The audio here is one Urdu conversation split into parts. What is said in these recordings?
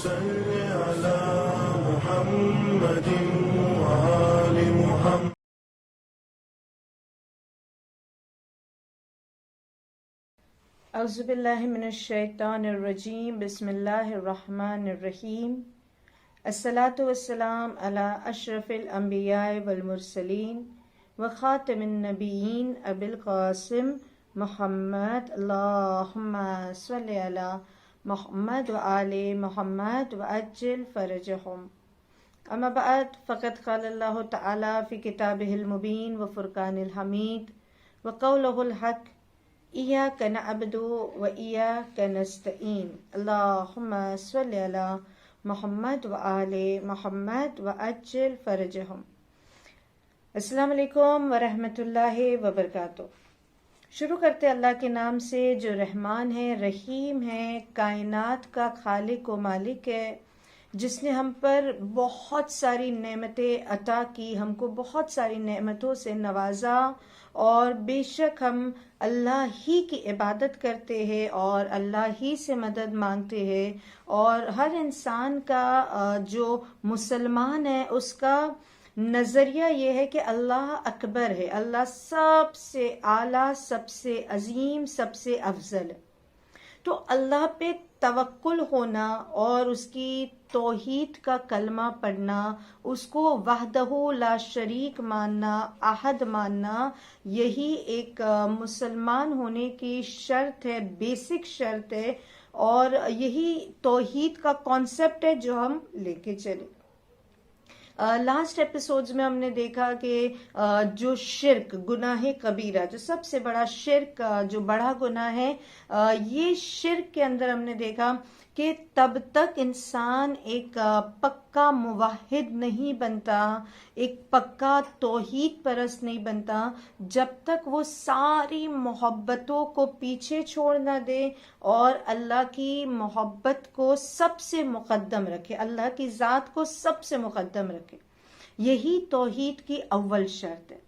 صل على محمد وآل محمد. اعوذ باللہ من الشیطان الرجیم. بسم اللہ الرحمن الرحیم. الصلاۃ والسلام علی اشرف الانبیاء والمرسلین وخاتم النبیین ابی القاسم محمد. اللہم صلی علی محمد وآل محمد وعجل فرجہم. اما بعد فقد قال اللہ تعالی فی کتابہ المبین وفرقان الحمید وقولہ الحق ایاک نعبد و ایاک نستعین. اللہم صلی علی محمد وآل محمد وعجل فرجہم. السلام علیکم ورحمۃ اللہ وبرکاتہ. شروع کرتے اللہ کے نام سے جو رحمان ہے، رحیم ہے، کائنات کا خالق و مالک ہے، جس نے ہم پر بہت ساری نعمتیں عطا کی، ہم کو بہت ساری نعمتوں سے نوازا، اور بے شک ہم اللہ ہی کی عبادت کرتے ہیں اور اللہ ہی سے مدد مانگتے ہیں. اور ہر انسان کا جو مسلمان ہے اس کا نظریہ یہ ہے کہ اللہ اکبر ہے، اللہ سب سے اعلیٰ، سب سے عظیم، سب سے افضل ہے. تو اللہ پہ توکل ہونا اور اس کی توحید کا کلمہ پڑھنا، اس کو وحدہ لا شریک ماننا، احد ماننا، یہی ایک مسلمان ہونے کی شرط ہے، بیسک شرط ہے، اور یہی توحید کا کانسیپٹ ہے جو ہم لے کے چلے. لاسٹ ایپیسوڈز میں ہم نے دیکھا کہ جو شرک، گناہ کبیرہ، جو سب سے بڑا شرک، جو بڑا گناہ ہے، یہ شرک کے اندر ہم نے دیکھا کہ تب تک انسان ایک پکا موحد نہیں بنتا، ایک پکا توحید پرست نہیں بنتا، جب تک وہ ساری محبتوں کو پیچھے چھوڑ نہ دے اور اللہ کی محبت کو سب سے مقدم رکھے، اللہ کی ذات کو سب سے مقدم رکھے. یہی توحید کی اول شرط ہے.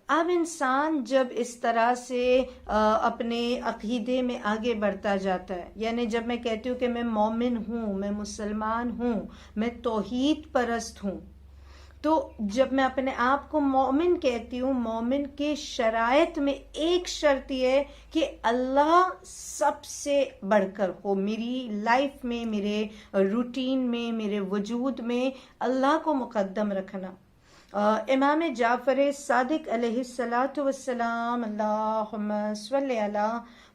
اب انسان جب اس طرح سے اپنے عقیدے میں آگے بڑھتا جاتا ہے، یعنی جب میں کہتی ہوں کہ میں مومن ہوں، میں مسلمان ہوں، میں توحید پرست ہوں، تو جب میں اپنے آپ کو مومن کہتی ہوں، مومن کے شرائط میں ایک شرط یہ ہے کہ اللہ سب سے بڑھ کر ہو. میری لائف میں، میرے روٹین میں، میرے وجود میں اللہ کو مقدم رکھنا. امام جعفر صادق علیہ السلام، اللہم صلی علی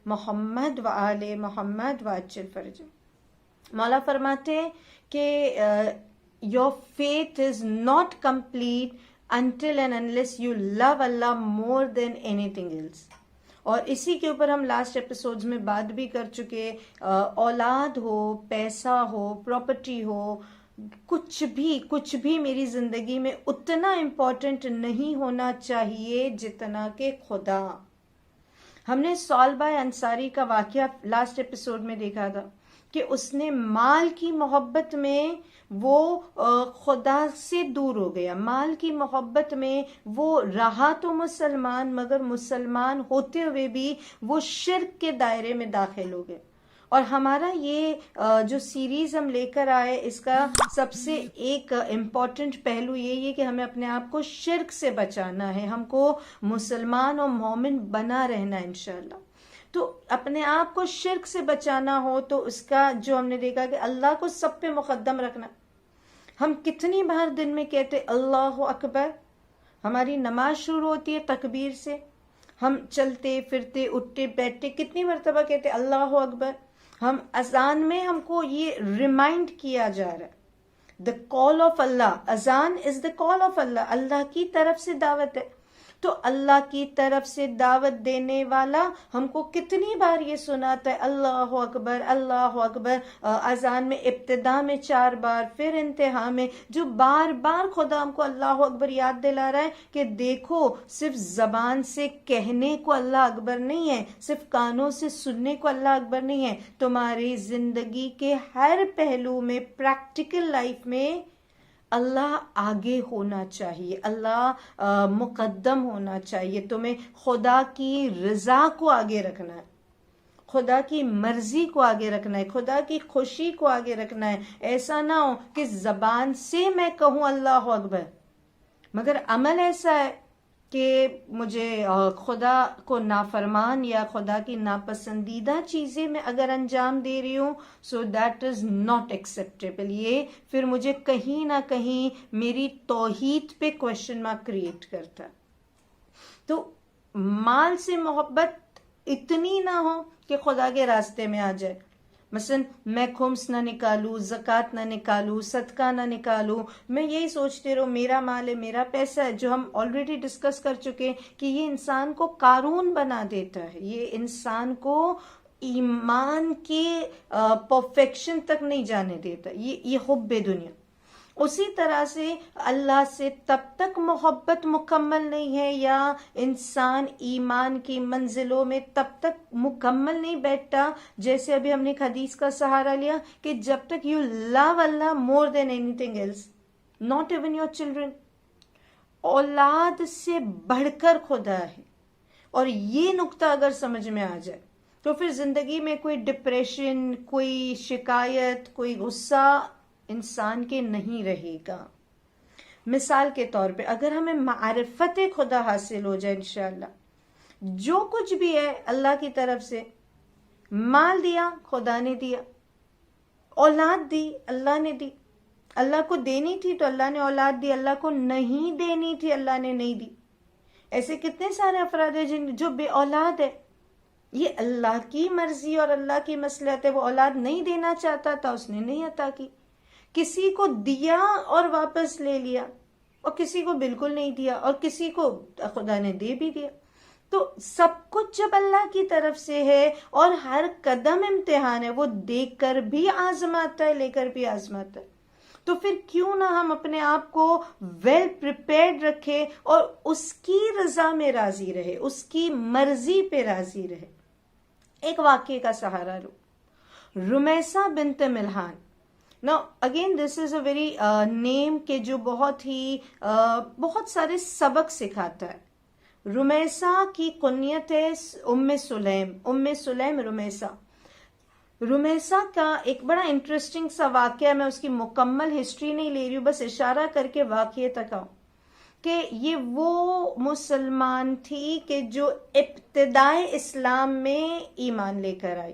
محمد وآل محمد وعجل فرجہ. مولا فرماتے ہیں کہ your faith is not complete until and unless you love Allah more than anything else. اور اسی کے اوپر ہم لاسٹ ایپیسوڈز میں بات بھی کر چکے. اولاد ہو، پیسہ ہو، پراپرٹی ہو، کچھ بھی میری زندگی میں اتنا امپورٹنٹ نہیں ہونا چاہیے جتنا کہ خدا. ہم نے صالبہ انصاری کا واقعہ لاسٹ ایپیسوڈ میں دیکھا تھا کہ اس نے مال کی محبت میں وہ خدا سے دور ہو گیا. مال کی محبت میں وہ رہا تو مسلمان، مگر مسلمان ہوتے ہوئے بھی وہ شرک کے دائرے میں داخل ہو گئے. اور ہمارا یہ جو سیریز ہم لے کر آئے، اس کا سب سے ایک امپورٹنٹ پہلو یہ ہے کہ ہمیں اپنے آپ کو شرک سے بچانا ہے، ہم کو مسلمان اور مومن بنا رہنا ہے انشاءاللہ. تو اپنے آپ کو شرک سے بچانا ہو تو اس کا جو ہم نے دیکھا کہ اللہ کو سب پہ مقدم رکھنا. ہم کتنی بار دن میں کہتے اللہ اکبر؟ ہماری نماز شروع ہوتی ہے تکبیر سے، ہم چلتے پھرتے اٹھتے بیٹھتے کتنی مرتبہ کہتے اللہ اکبر. ہم اذان میں ہم کو یہ ریمائنڈ کیا جا رہا ہے، دا کال آف اللہ. اذان از دا کال آف اللہ، اللہ کی طرف سے دعوت ہے. تو اللہ کی طرف سے دعوت دینے والا ہم کو کتنی بار یہ سناتا ہے اللہ اکبر، اللہ اکبر. اذان میں ابتدا میں 4 بار، پھر انتہا میں، جو بار بار خدا ہم کو اللہ اکبر یاد دلا رہا ہے کہ دیکھو صرف زبان سے کہنے کو اللہ اکبر نہیں ہے، صرف کانوں سے سننے کو اللہ اکبر نہیں ہے. تمہاری زندگی کے ہر پہلو میں، پریکٹیکل لائف میں اللہ آگے ہونا چاہیے، اللہ مقدم ہونا چاہیے. تمہیں خدا کی رضا کو آگے رکھنا ہے، خدا کی مرضی کو آگے رکھنا ہے، خدا کی خوشی کو آگے رکھنا ہے. ایسا نہ ہو کہ زبان سے میں کہوں اللہ اکبر مگر عمل ایسا ہے کہ مجھے خدا کو نافرمان یا خدا کی ناپسندیدہ چیزیں میں اگر انجام دے رہی ہوں، so that is not acceptable. یہ پھر مجھے کہیں نہ کہیں میری توحید پہ کوشچن مارک کریٹ کرتا. تو مال سے محبت اتنی نہ ہو کہ خدا کے راستے میں آ جائے. مثلا میں خمس نہ نکالوں، زکوٰۃ نہ نکالوں، صدقہ نہ نکالوں، میں یہی سوچتے رہوں میرا مال ہے، میرا پیسہ ہے، جو ہم آلریڈی ڈسکس کر چکے کہ یہ انسان کو قارون بنا دیتا ہے، یہ انسان کو ایمان کے پرفیکشن تک نہیں جانے دیتا. یہ حب دنیا. اسی طرح سے اللہ سے تب تک محبت مکمل نہیں ہے یا انسان ایمان کی منزلوں میں تب تک مکمل نہیں بیٹھتا، جیسے ابھی ہم نے ایک حدیث کا سہارا لیا کہ جب تک you love Allah more than anything else, not even your children. اولاد سے بڑھ کر خدا ہے. اور یہ نقطہ اگر سمجھ میں آ جائے تو پھر زندگی میں کوئی ڈپریشن، کوئی شکایت، کوئی غصہ انسان کے نہیں رہے گا. مثال کے طور پہ اگر ہمیں معرفت خدا حاصل ہو جائے انشاءاللہ، جو کچھ بھی ہے اللہ کی طرف سے، مال دیا خدا نے دیا، اولاد دی اللہ نے دی. اللہ کو دینی تھی تو اللہ نے اولاد دی، اللہ کو نہیں دینی تھی اللہ نے نہیں دی. ایسے کتنے سارے افراد ہیں جو بے اولاد ہے. یہ اللہ کی مرضی اور اللہ کی مصلحت ہے. وہ اولاد نہیں دینا چاہتا تھا، اس نے نہیں عطا کی. کسی کو دیا اور واپس لے لیا، اور کسی کو بالکل نہیں دیا، اور کسی کو خدا نے دے بھی دیا. تو سب کچھ جب اللہ کی طرف سے ہے اور ہر قدم امتحان ہے، وہ دیکھ کر بھی آزماتا ہے، لے کر بھی آزماتا ہے. تو پھر کیوں نہ ہم اپنے آپ کو ویل پریپیئرڈ رکھے اور اس کی رضا میں راضی رہے، اس کی مرضی پہ راضی رہے. ایک واقعے کا سہارا لو. رمیسہ بنت ملحان. Now again this is a very name کہ جو بہت سارے سبق سکھاتا ہے. رمیسہ کی کنیت ہے ام سلیم رمیسہ. رمیسہ کا ایک بڑا انٹرسٹنگ سا واقعہ، میں اس کی مکمل ہسٹری نہیں لے رہی ہوں، بس اشارہ کر کے واقعے تک آؤں کہ یہ وہ مسلمان تھی کہ جو ابتدائے اسلام میں ایمان لے کر آئی.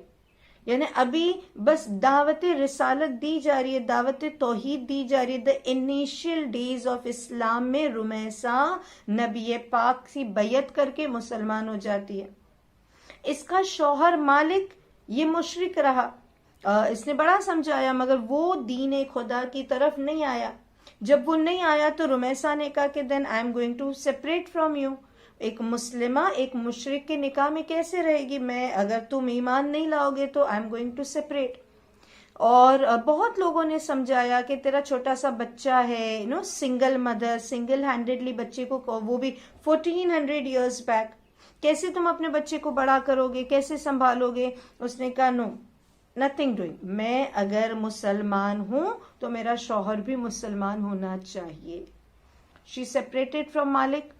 یعنی ابھی بس دعوت رسالت دی جا رہی ہے، دعوت توحید دی جا رہی ہے. دا انیشیل ڈیز آف اسلام میں رمیسہ نبی پاک کی بیعت کر کے مسلمان ہو جاتی ہے. اس کا شوہر مالک یہ مشرک رہا، اس نے بڑا سمجھایا مگر وہ دین خدا کی طرف نہیں آیا. جب وہ نہیں آیا تو رمیسہ نے کہا کہ then I am going to separate from you. ایک مسلمہ ایک مشرک کے نکاح میں کیسے رہے گی میں؟ اگر تم ایمان نہیں لاؤ گے تو I am going to separate. اور بہت لوگوں نے سمجھایا کہ تیرا چھوٹا سا بچہ ہے، سنگل مدر، سنگل ہینڈڈلی بچے کو، وہ بھی 1400 ایئرز بیک، کیسے تم اپنے بچے کو بڑا کرو گے، کیسے سنبھالو گے؟ اس نے کہا نو نتھنگ ڈوئنگ. میں اگر مسلمان ہوں تو میرا شوہر بھی مسلمان ہونا چاہیے. She separated from Malik.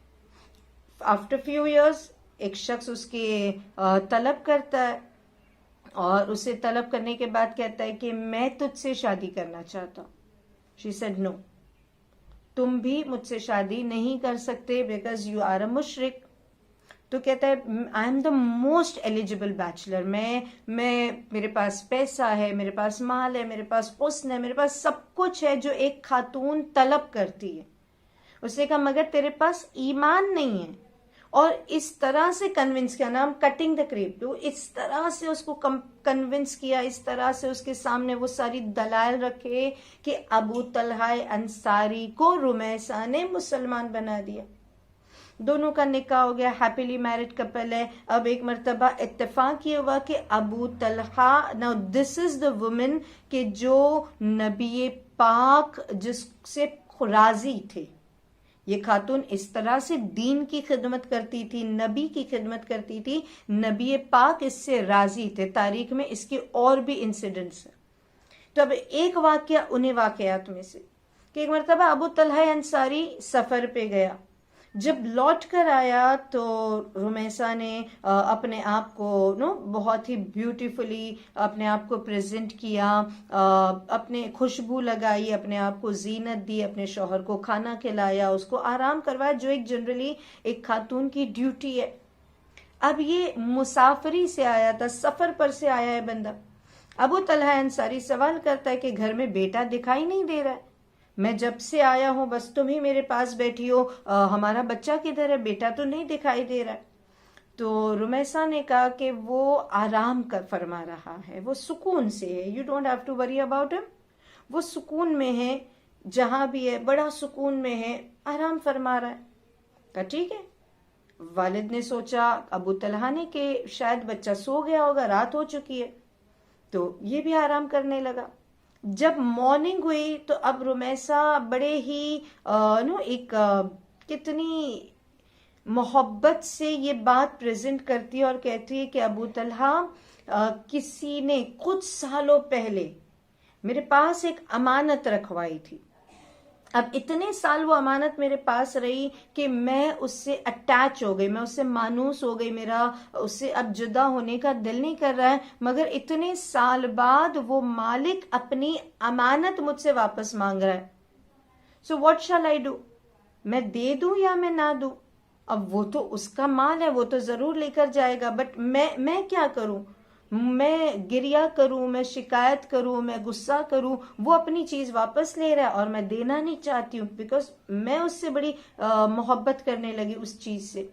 After few years ایک شخص اس کے طلب کرتا ہے، اور اسے طلب کرنے کے بعد کہتا ہے کہ میں تجھ سے شادی کرنا چاہتا ہوں. شی سیڈ نو، تم بھی مجھ سے شادی نہیں کر سکتے بیکاز یو آر اے مشرک. تو کہتا ہے I am the most eligible bachelor. میرے پاس پیسہ ہے، میرے پاس مال ہے، میرے پاس حسن ہے، میرے پاس سب کچھ ہے جو ایک خاتون طلب کرتی ہے. اس نے کہا مگر تیرے پاس ایمان نہیں ہے. اور اس طرح سے کنونس کیا، نام کٹنگ دا کریپ، اس طرح سے اس کو کنونس کیا، اس طرح سے اس کے سامنے وہ ساری دلائل رکھے کہ ابو طلحہ انصاری کو رمیسہ نے مسلمان بنا دیا. دونوں کا نکاح ہو گیا، ہیپیلی میرڈ کپل ہے. اب ایک مرتبہ اتفاق یہ ہوا کہ Abu Talha, now this is the woman کہ جو نبی پاک جس سے راضی تھے. یہ خاتون اس طرح سے دین کی خدمت کرتی تھی، نبی کی خدمت کرتی تھی، نبی پاک اس سے راضی تھے. تاریخ میں اس کے اور بھی انسیڈنٹس ہیں. تو اب ایک واقعہ انہیں واقعات میں سے کہ ایک مرتبہ ابو طلحہ انصاری سفر پہ گیا. جب لوٹ کر آیا تو رمیسا نے اپنے آپ کو بہت ہی بیوٹیفلی اپنے آپ کو پریزنٹ کیا، اپنے خوشبو لگائی، اپنے آپ کو زینت دی، اپنے شوہر کو کھانا کھلایا، اس کو آرام کروایا، جو ایک جنرلی ایک خاتون کی ڈیوٹی ہے۔ اب یہ مسافری سے آیا تھا، سفر پر سے آیا ہے بندہ۔ ابو طلحہ انصاری سوال کرتا ہے کہ گھر میں بیٹا دکھائی نہیں دے رہا ہے، میں جب سے آیا ہوں بس تم ہی میرے پاس بیٹھی ہو، ہمارا بچہ کدھر ہے، بیٹا تو نہیں دکھائی دے رہا ہے۔ تو رمیسا نے کہا کہ وہ آرام کر فرما رہا ہے، وہ سکون سے ہے، you don't have to worry about ہم، وہ سکون میں ہے، جہاں بھی ہے بڑا سکون میں ہے، آرام فرما رہا ہے۔ کہا ٹھیک ہے۔ والد نے سوچا، ابو طلحہ نے، کہ شاید بچہ سو گیا ہوگا، رات ہو چکی ہے، تو یہ بھی آرام کرنے لگا۔ جب مارننگ ہوئی تو اب رمیسا بڑے ہی ایک کتنی محبت سے یہ بات پریزنٹ کرتی ہے اور کہتی ہے کہ ابو طلحہ کسی نے کچھ سالوں پہلے میرے پاس ایک امانت رکھوائی تھی، اب اتنے سال وہ امانت میرے پاس رہی کہ میں اس سے اٹیچ ہو گئی، میں اس سے مانوس ہو گئی، میرا اس سے اب جدا ہونے کا دل نہیں کر رہا ہے، مگر اتنے سال بعد وہ مالک اپنی امانت مجھ سے واپس مانگ رہا ہے۔ سو واٹ شال آئی ڈو، میں دے دوں یا میں نہ دوں؟ اب وہ تو اس کا مال ہے، وہ تو ضرور لے کر جائے گا، بٹ میں کیا کروں؟ میں گریا کروں، میں شکایت کروں، میں غصہ کروں؟ وہ اپنی چیز واپس لے رہا ہے اور میں دینا نہیں چاہتی ہوں، بیکاز میں اس سے بڑی محبت کرنے لگی اس چیز سے۔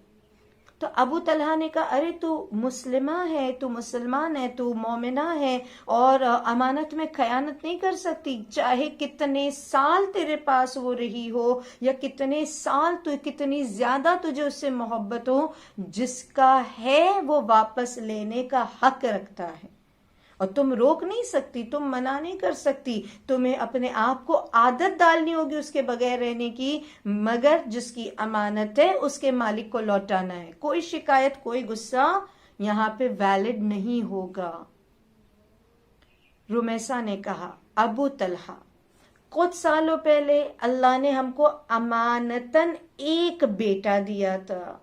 تو ابو طلحہ نے کہا ارے تو مسلمہ ہے، تو مسلمان ہے، تو مومنہ ہے، اور امانت میں خیانت نہیں کر سکتی، چاہے کتنے سال تیرے پاس وہ رہی ہو، یا کتنے سال تو کتنی زیادہ تجھے اس سے محبت ہو، جس کا ہے وہ واپس لینے کا حق رکھتا ہے، اور تم روک نہیں سکتی، تم منع نہیں کر سکتی، تمہیں اپنے آپ کو عادت ڈالنی ہوگی اس کے بغیر رہنے کی، مگر جس کی امانت ہے اس کے مالک کو لوٹانا ہے۔ کوئی شکایت، کوئی غصہ یہاں پہ ویلڈ نہیں ہوگا۔ رمیسا نے کہا ابو طلحہ، کچھ سالوں پہلے اللہ نے ہم کو امانتاً ایک بیٹا دیا تھا،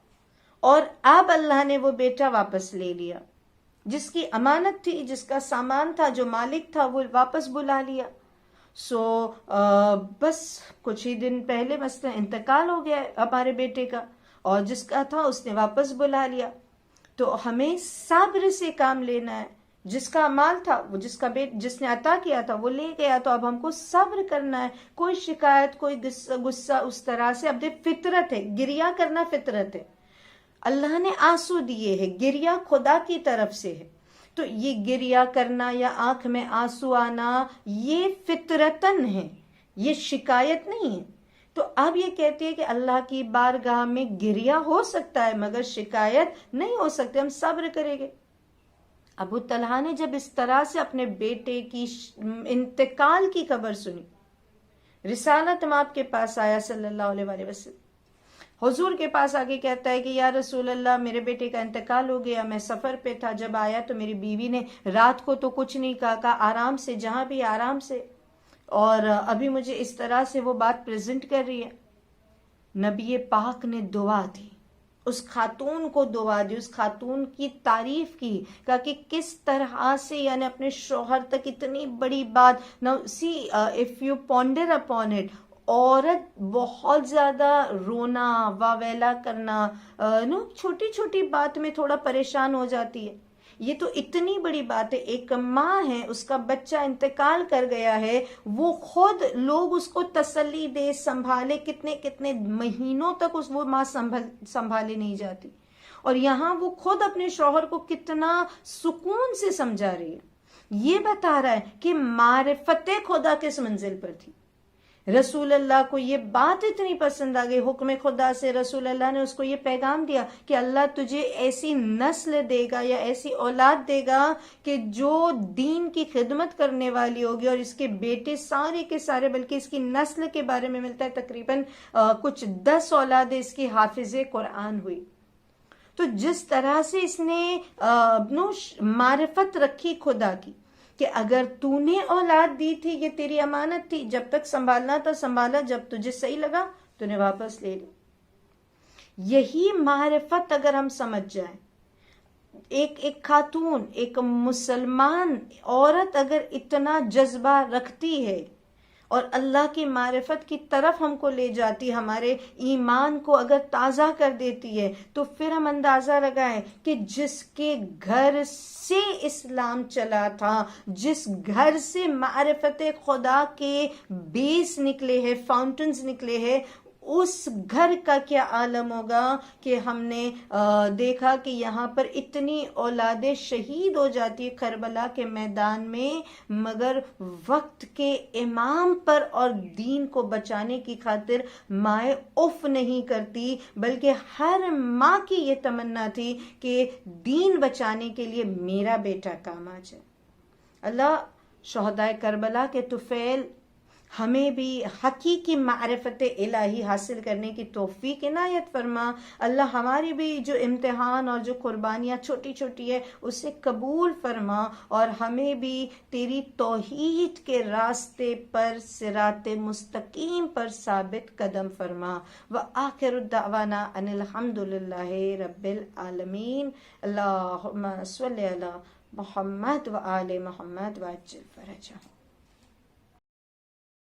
اور اب اللہ نے وہ بیٹا واپس لے لیا، جس کی امانت تھی، جس کا سامان تھا، جو مالک تھا، وہ واپس بلا لیا۔ سو بس کچھ ہی دن پہلے مثلا انتقال ہو گیا ہمارے بیٹے کا، اور جس کا تھا اس نے واپس بلا لیا۔ تو ہمیں صبر سے کام لینا ہے، جس کا مال تھا وہ جس نے عطا کیا تھا وہ لے گیا، تو اب ہم کو صبر کرنا ہے، کوئی شکایت، کوئی غصہ اس طرح سے، اب دیکھ فطرت ہے، گریا کرنا فطرت ہے، اللہ نے آنسو دیے ہیں، گریا خدا کی طرف سے ہے، تو یہ گریا کرنا یا آنکھ میں آنسو آنا یہ فطرتن ہے، یہ شکایت نہیں ہے۔ تو اب یہ کہتی ہے کہ اللہ کی بارگاہ میں گریا ہو سکتا ہے مگر شکایت نہیں ہو سکتی، ہم صبر کریں گے۔ ابو طلحہ نے جب اس طرح سے اپنے بیٹے کی انتقال کی خبر سنی، رسالت مآب کے پاس آیا صلی اللہ علیہ وآلہ وسلم، حضور کے پاس آگے کہتا ہے کہ یا رسول اللہ میرے بیٹے کا انتقال ہو گیا، میں سفر پہ تھا، جب آیا تو میری بیوی نے رات کو تو کچھ نہیں کہا آرام سے، جہاں بھی آرام سے، اور ابھی مجھے اس طرح سے وہ بات پریزنٹ کر رہی ہے۔ نبی پاک نے دعا دی، اس خاتون کو دعا دی، اس خاتون کی تعریف کی، کہا کہ کس طرح سے یعنی اپنے شوہر تک اتنی بڑی بات، now see if you ponder upon it، عورت بہت زیادہ رونا واویلا کرنا، چھوٹی چھوٹی بات میں تھوڑا پریشان ہو جاتی ہے، یہ تو اتنی بڑی بات ہے، ایک ماں ہے، اس کا بچہ انتقال کر گیا ہے، وہ خود لوگ اس کو تسلی دے، سنبھالے، کتنے کتنے مہینوں تک وہ ماں سنبھالے نہیں جاتی، اور یہاں وہ خود اپنے شوہر کو کتنا سکون سے سمجھا رہی ہے، یہ بتا رہا ہے کہ معرفت خدا کس منزل پر تھی۔ رسول اللہ کو یہ بات اتنی پسند آ گئی، حکم خدا سے رسول اللہ نے اس کو یہ پیغام دیا کہ اللہ تجھے ایسی نسل دے گا یا ایسی اولاد دے گا کہ جو دین کی خدمت کرنے والی ہوگی، اور اس کے بیٹے سارے کے سارے، بلکہ اس کی نسل کے بارے میں ملتا ہے تقریباً کچھ 10 اولادیں اس کی حافظ قرآن ہوئی۔ تو جس طرح سے اس نے معرفت رکھی خدا کی کہ اگر تو نے اولاد دی تھی یہ تیری امانت تھی، جب تک سنبھالنا تھا سنبھالا، جب تجھے صحیح لگا تو نے واپس لے لی۔ یہی معرفت اگر ہم سمجھ جائیں، ایک خاتون، ایک مسلمان عورت اگر اتنا جذبہ رکھتی ہے اور اللہ کی معرفت کی طرف ہم کو لے جاتی، ہمارے ایمان کو اگر تازہ کر دیتی ہے، تو پھر ہم اندازہ لگائیں کہ جس کے گھر سے اسلام چلا تھا، جس گھر سے معرفت خدا کے بیس نکلے ہیں، فاؤنٹنز نکلے ہیں، اس گھر کا کیا عالم ہوگا کہ ہم نے دیکھا کہ یہاں پر اتنی اولادیں شہید ہو جاتی ہے کربلا کے میدان میں، مگر وقت کے امام پر اور دین کو بچانے کی خاطر مائیں اف نہیں کرتی، بلکہ ہر ماں کی یہ تمنا تھی کہ دین بچانے کے لیے میرا بیٹا کام آ جائے۔ اللہ شہدائے کربلا کے طفیل ہمیں بھی حقیقی معرفت الہی حاصل کرنے کی توفیق عنایت فرما۔ اللہ ہماری بھی جو امتحان اور جو قربانیاں چھوٹی چھوٹی ہے اسے قبول فرما، اور ہمیں بھی تیری توحید کے راستے پر صراط مستقیم پر ثابت قدم فرما۔ وآخر دعوانا ان الحمد للہ رب العالمین۔ اللہم صلی علی محمد وآل محمد وعجل فرجہ۔